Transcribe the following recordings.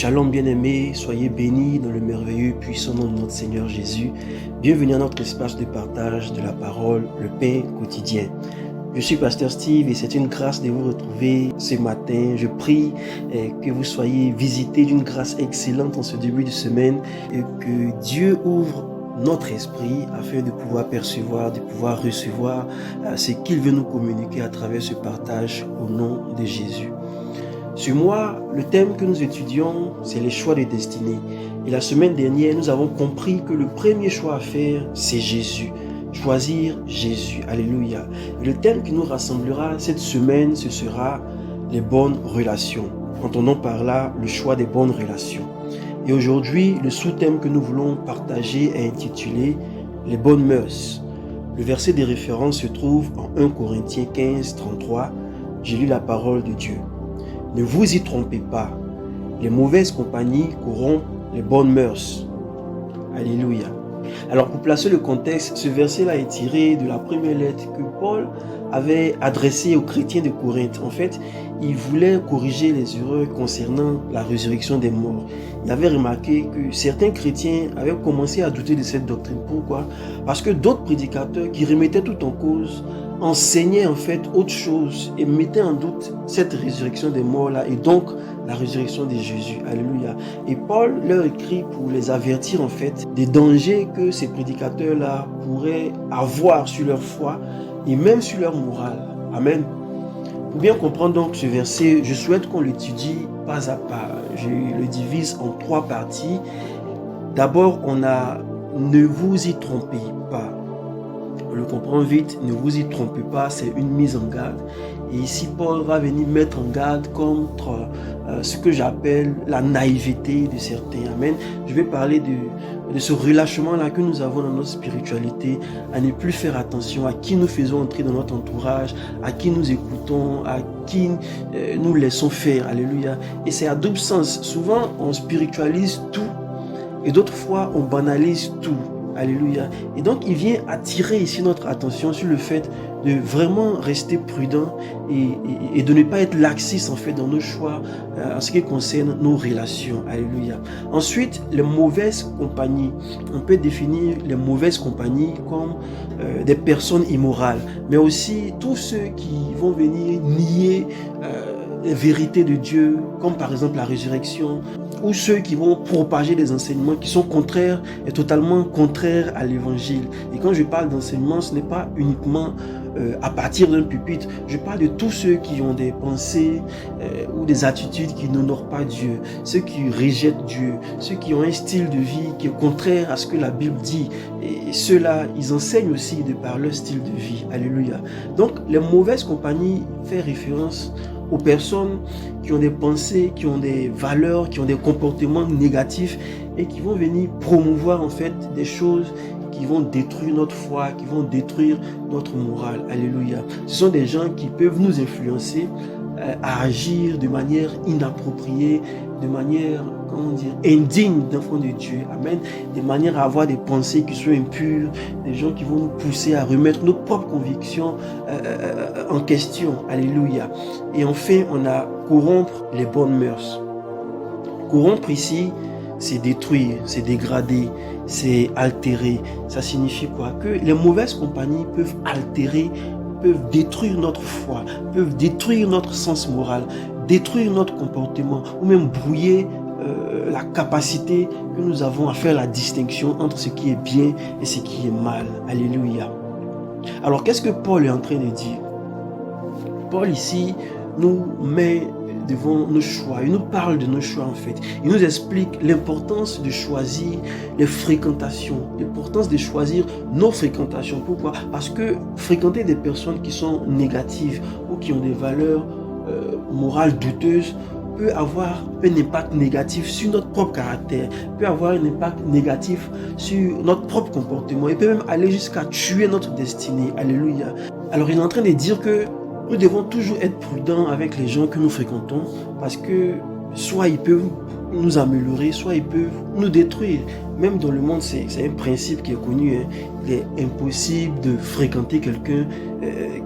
Shalom bien-aimés, soyez bénis dans le merveilleux et puissant nom de notre Seigneur Jésus. Bienvenue à notre espace de partage de la parole, le pain quotidien. Je suis Pasteur Steve et c'est une grâce de vous retrouver ce matin. Je prie que vous soyez visités d'une grâce excellente en ce début de semaine et que Dieu ouvre notre esprit afin de pouvoir percevoir, de pouvoir recevoir ce qu'il veut nous communiquer à travers ce partage au nom de Jésus. Sur moi, le thème que nous étudions, c'est les choix de destinée. Et la semaine dernière, nous avons compris que le premier choix à faire, c'est Jésus. Choisir Jésus. Alléluia. Et le thème qui nous rassemblera cette semaine, ce sera les bonnes relations. Entendons par là le choix des bonnes relations. Et aujourd'hui, le sous-thème que nous voulons partager est intitulé les bonnes mœurs. Le verset de référence se trouve en 1 Corinthiens 15, 33. J'ai lu la parole de Dieu. Ne vous y trompez pas, les mauvaises compagnies corrompent les bonnes mœurs. Alléluia. Alors pour placer le contexte, ce verset-là est tiré de la première lettre que Paul avait adressée aux chrétiens de Corinthe. En fait, il voulait corriger les erreurs concernant la résurrection des morts. Il avait remarqué que certains chrétiens avaient commencé à douter de cette doctrine. Pourquoi? Parce que d'autres prédicateurs qui remettaient tout en cause enseignaient en fait autre chose et mettaient en doute cette résurrection des morts là et donc la résurrection de Jésus. Alléluia. Et Paul leur écrit pour les avertir en fait des dangers que ces prédicateurs là pourraient avoir sur leur foi et même sur leur morale. Amen. Pour bien comprendre donc ce verset, je souhaite qu'on l'étudie pas à pas. Je le divise en 3 parties. D'abord, on a « Ne vous y trompez pas ». On le comprend vite, ne vous y trompez pas, c'est une mise en garde. Et ici, Paul va venir mettre en garde contre ce que j'appelle la naïveté de certains. Amen. Je vais parler de ce relâchement-là que nous avons dans notre spiritualité, à ne plus faire attention à qui nous faisons entrer dans notre entourage, à qui nous écoutons, à qui nous laissons faire. Alléluia. Et c'est à double sens. Souvent, on spiritualise tout et d'autres fois, on banalise tout. Alléluia. Et donc, il vient attirer ici notre attention sur le fait de vraiment rester prudent et de ne pas être laxiste en fait dans nos choix en ce qui concerne nos relations. Alléluia. Ensuite, les mauvaises compagnies. On peut définir les mauvaises compagnies comme des personnes immorales, mais aussi tous ceux qui vont venir nier les vérités de Dieu, comme par exemple la résurrection, ou ceux qui vont propager des enseignements qui sont contraires et totalement contraires à l'évangile. Et quand je parle d'enseignement, ce n'est pas uniquement à partir d'un pupitre. Je parle de tous ceux qui ont des pensées ou des attitudes qui n'honorent pas Dieu, ceux qui rejettent Dieu, ceux qui ont un style de vie qui est contraire à ce que la Bible dit. Et ceux-là, ils enseignent aussi de par leur style de vie. Alléluia. Donc, les mauvaises compagnies font référence aux personnes qui ont des pensées, qui ont des valeurs, qui ont des comportements négatifs et qui vont venir promouvoir en fait des choses qui vont détruire notre foi, qui vont détruire notre morale. Alléluia. Ce sont des gens qui peuvent nous influencer à agir de manière inappropriée, de manière, indigne d'enfants de Dieu. Amen. De manière à avoir des pensées qui sont impures, des gens qui vont nous pousser à remettre nos propres convictions en question. Alléluia. Et enfin, on a corrompre les bonnes mœurs. Corrompre ici, c'est détruire, c'est dégrader, c'est altérer. Ça signifie quoi? Que les mauvaises compagnies peuvent altérer, peuvent détruire notre foi, peuvent détruire notre sens moral, détruire notre comportement ou même brouiller la capacité que nous avons à faire la distinction entre ce qui est bien et ce qui est mal. Alléluia. Alors, qu'est-ce que Paul est en train de dire? Paul ici nous met devant nos choix. Il nous parle de nos choix en fait. Il nous explique l'importance de choisir les fréquentations, l'importance de choisir nos fréquentations. Pourquoi? Parce que fréquenter des personnes qui sont négatives ou qui ont des valeurs morales douteuses peut avoir un impact négatif sur notre propre caractère, peut avoir un impact négatif sur notre propre comportement et peut même aller jusqu'à tuer notre destinée. Alléluia. Alors il est en train de dire que nous devons toujours être prudents avec les gens que nous fréquentons parce que soit ils peuvent nous améliorer, soit ils peuvent nous détruire. Même dans le monde, c'est un principe qui est connu. Hein. Il est impossible de fréquenter quelqu'un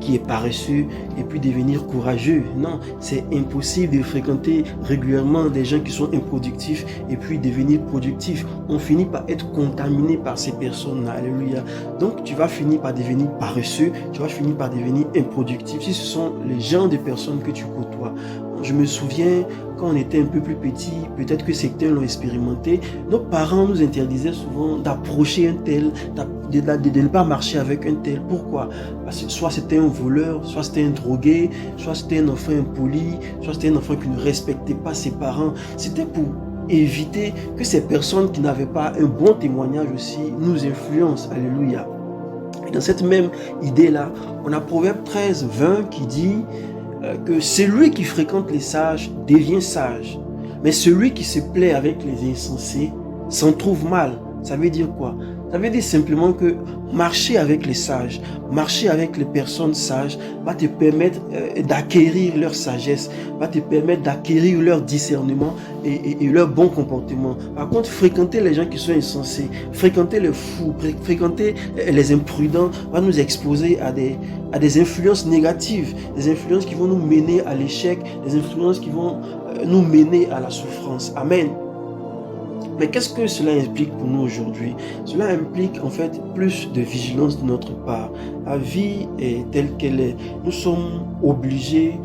qui est paresseux et puis devenir courageux. Non, c'est impossible de fréquenter régulièrement des gens qui sont improductifs et puis devenir productifs. On finit par être contaminé par ces personnes-là. Alléluia. Donc, tu vas finir par devenir paresseux, tu vas finir par devenir improductif si ce sont les gens de personnes que tu côtoies. Je me souviens, quand on était un peu plus petit, peut-être que certains l'ont expérimenté, nos parents nous interdisaient souvent d'approcher un tel, de ne pas marcher avec un tel. Pourquoi? Parce que soit c'était un voleur, soit c'était un drogué, soit c'était un enfant impoli, soit c'était un enfant qui ne respectait pas ses parents. C'était pour éviter que ces personnes qui n'avaient pas un bon témoignage aussi nous influencent. Alléluia. Et dans cette même idée-là, on a Proverbe 13, 20 qui dit que celui qui fréquente les sages devient sage, mais celui qui se plaît avec les insensés s'en trouve mal. Ça veut dire quoi? Ça veut dire simplement que marcher avec les sages, marcher avec les personnes sages va te permettre d'acquérir leur sagesse, va te permettre d'acquérir leur discernement et leur bon comportement. Par contre, fréquenter les gens qui sont insensés, fréquenter les fous, fréquenter les imprudents va nous exposer à des influences négatives, des influences qui vont nous mener à l'échec, des influences qui vont nous mener à la souffrance. Amen. Mais qu'est-ce que cela implique pour nous aujourd'hui? Cela implique en fait plus de vigilance de notre part. La vie est telle qu'elle est. Nous sommes obligés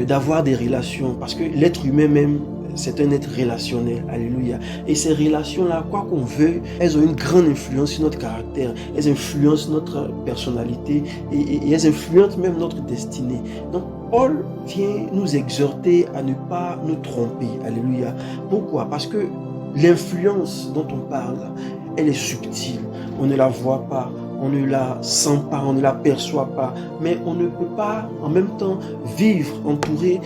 d'avoir des relations parce que l'être humain même, c'est un être relationnel. Alléluia. Et ces relations-là, quoi qu'on veuille, elles ont une grande influence sur notre caractère. Elles influencent notre personnalité et elles influencent même notre destinée. Donc, Paul vient nous exhorter à ne pas nous tromper. Alléluia. Pourquoi? Parce que l'influence dont on parle, elle est subtile. On ne la voit pas, on ne la sent pas, on ne la perçoit pas. Mais on ne peut pas en même temps vivre entouré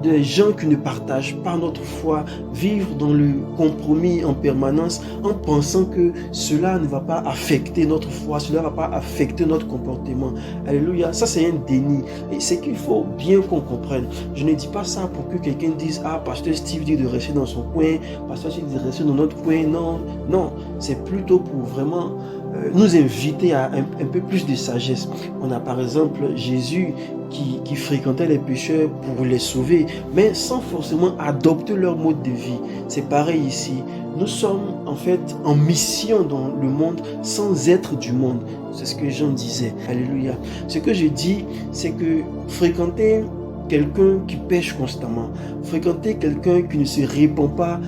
de gens qui ne partagent pas notre foi, vivre dans le compromis en permanence en pensant que cela ne va pas affecter notre foi, cela ne va pas affecter notre comportement. Alléluia, ça c'est un déni. Et c'est qu'il faut bien qu'on comprenne. Je ne dis pas ça pour que quelqu'un dise « Ah, pasteur Steve dit de rester dans son coin, pasteur Steve dit de rester dans notre coin. » Non, non, c'est plutôt pour vraiment nous inviter à un peu plus de sagesse. On a par exemple Jésus qui fréquentait les pécheurs pour les sauver, mais sans forcément adopter leur mode de vie. C'est pareil ici. Nous sommes en fait en mission dans le monde sans être du monde. C'est ce que Jean disait. Alléluia. Ce que je dis, c'est que fréquenter quelqu'un qui pêche constamment, fréquenter quelqu'un qui ne se répand pas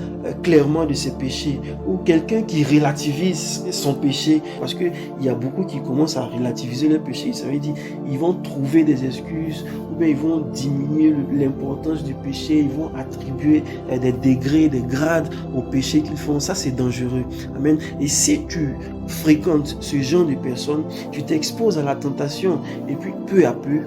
clairement de ses péchés, ou quelqu'un qui relativise son péché, parce qu'il y a beaucoup qui commencent à relativiser leur péché. Ça veut dire ils vont trouver des excuses, ou bien ils vont diminuer l'importance du péché, ils vont attribuer des degrés, des grades au péché qu'ils font. Ça, c'est dangereux. Amen. Et si tu fréquentes ce genre de personnes, tu t'exposes à la tentation, et puis peu à peu,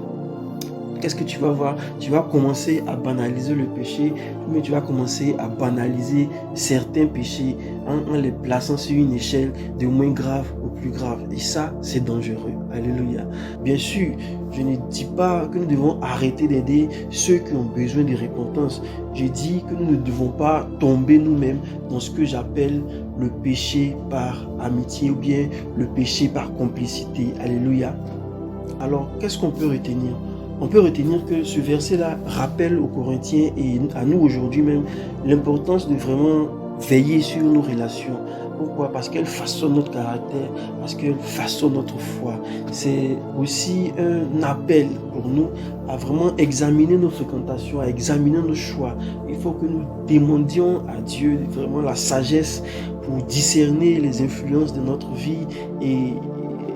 qu'est-ce que tu vas voir? Tu vas commencer à banaliser le péché, mais tu vas commencer à banaliser certains péchés en les plaçant sur une échelle de moins grave au plus grave. Et ça, c'est dangereux. Alléluia. Bien sûr, je ne dis pas que nous devons arrêter d'aider ceux qui ont besoin de repentance. Je dis que nous ne devons pas tomber nous-mêmes dans ce que j'appelle le péché par amitié ou bien le péché par complicité. Alléluia. Alors, qu'est-ce qu'on peut retenir? On peut retenir que ce verset-là rappelle aux Corinthiens et à nous aujourd'hui même l'importance de vraiment veiller sur nos relations. Pourquoi? Parce qu'elles façonnent notre caractère, parce qu'elles façonnent notre foi. C'est aussi un appel pour nous à vraiment examiner nos fréquentations, à examiner nos choix. Il faut que nous demandions à Dieu vraiment la sagesse pour discerner les influences de notre vie et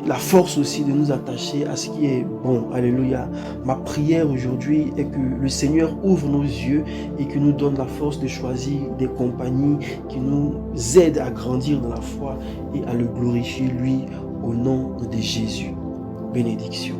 la force aussi de nous attacher à ce qui est bon. Alléluia. Ma prière aujourd'hui est que le Seigneur ouvre nos yeux et qu'il nous donne la force de choisir des compagnies qui nous aident à grandir dans la foi et à le glorifier lui au nom de Jésus. Bénédiction.